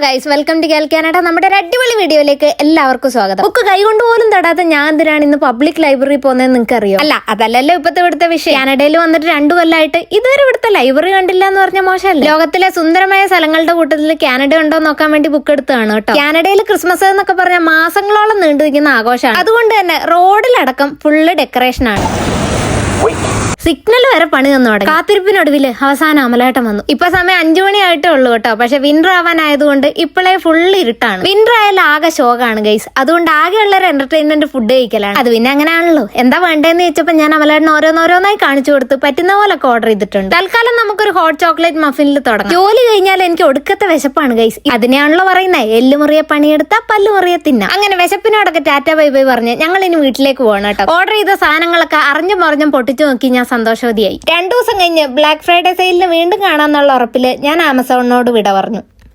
Guys, welcome to കേൾ Canada. നമ്മുടെ ഒരു അടിപൊളി വീഡിയോയിലേക്ക് എല്ലാവർക്കും സ്വാഗതം. ബുക്ക് കൈകൊണ്ട് പോലും തൊടാത്ത ഞാൻ എന്തിനാണ് ഇന്ന് പബ്ലിക് ലൈബ്രറി പോകുന്നതെന്ന് നിങ്ങൾക്ക് അറിയോ? അല്ല, അതല്ലല്ലോ ഇപ്പത്തെ ഇവിടുത്തെ വിഷയം. കാനഡയിൽ വന്നിട്ട് 2 കൊല്ലമായിട്ട് ഇതുവരെ ഇവിടുത്തെ ലൈബ്രറി കണ്ടില്ല എന്ന് പറഞ്ഞ മോശമല്ലേ? ലോകത്തിലെ സുന്ദരമായ സ്ഥലങ്ങളുടെ കൂട്ടത്തിൽ കാനഡ ഉണ്ടോ നോക്കാൻ വേണ്ടി ബുക്ക് എടുത്തതാണ് കേട്ടോ. കാനഡയിൽ ക്രിസ്മസ് എന്നൊക്കെ പറഞ്ഞാൽ മാസങ്ങളോളം നീണ്ടു നിൽക്കുന്ന ആഘോഷമാണ്. അതുകൊണ്ട് തന്നെ റോഡിലടക്കം ഫുള്ള് ഡെക്കറേഷൻ ആണ്. സിഗ്നൽ വരെ പണി തന്നു തുടങ്ങി. കാത്തിരിപ്പിനൊടുവിൽ അവസാനം അമലേട്ടം വന്നു. ഇപ്പൊ സമയം 5 മണി ആയിട്ടേ ഉള്ളൂ കേട്ടോ. പക്ഷെ വിന്റർ ആവാനായതുകൊണ്ട് ഇപ്പോഴേ ഫുള്ള് ഇരുട്ടാണ്. വിന്റർ ആയാലും ആകെ ശോകാണ് ഗൈസ്. അതുകൊണ്ട് ആകെയുള്ള ഒരു എന്റർടൈൻമെന്റ് ഫുഡ് കഴിക്കലാണ്. അത് പിന്നെ അങ്ങനെയാണല്ലോ. എന്താ വേണ്ടതെന്ന് ചോദിച്ചപ്പോൾ ഞാൻ അമലേട്ടൻ ഓരോന്നോരോന്നായി കാണിച്ചു കൊടുത്ത് പറ്റുന്ന പോലൊക്കെ ഓർഡർ ചെയ്തിട്ടുണ്ട്. തൽക്കാലം നമുക്കൊരു ഹോട്ട് ചോക്ലേറ്റ് മഫിനിൽ തുടങ്ങാം. ജോലി കഴിഞ്ഞാൽ എനിക്ക് ഒടുക്കത്തെ വിശപ്പാണ് ഗൈസ്. അതിനെയാണല്ലോ പറയുന്നത്, എല്ലുമുറിയെ പണിയെടുത്താ പല്ലുമുറിയെ തിന്നാം. അങ്ങനെ വിശപ്പിനോടൊക്കെ ടാറ്റ ബൈ ബൈ പറഞ്ഞ് ഞങ്ങൾ ഇനി വീട്ടിലേക്ക് പോകണം കേട്ടോ. ഓർഡർ ചെയ്ത സാധനങ്ങളൊക്കെ അറിഞ്ഞും പറഞ്ഞും പൊട്ടിച്ചു നോക്കി ഞാൻ സന്തോഷവതിയായി. 2 ദിവസം കഴിഞ്ഞ് ബ്ലാക്ക് ഫ്രൈഡേ സെയിലിന് വീണ്ടും കാണാന്നുള്ള ഉറപ്പില് ഞാൻ ആമസോണിനോട് വിട പറഞ്ഞു.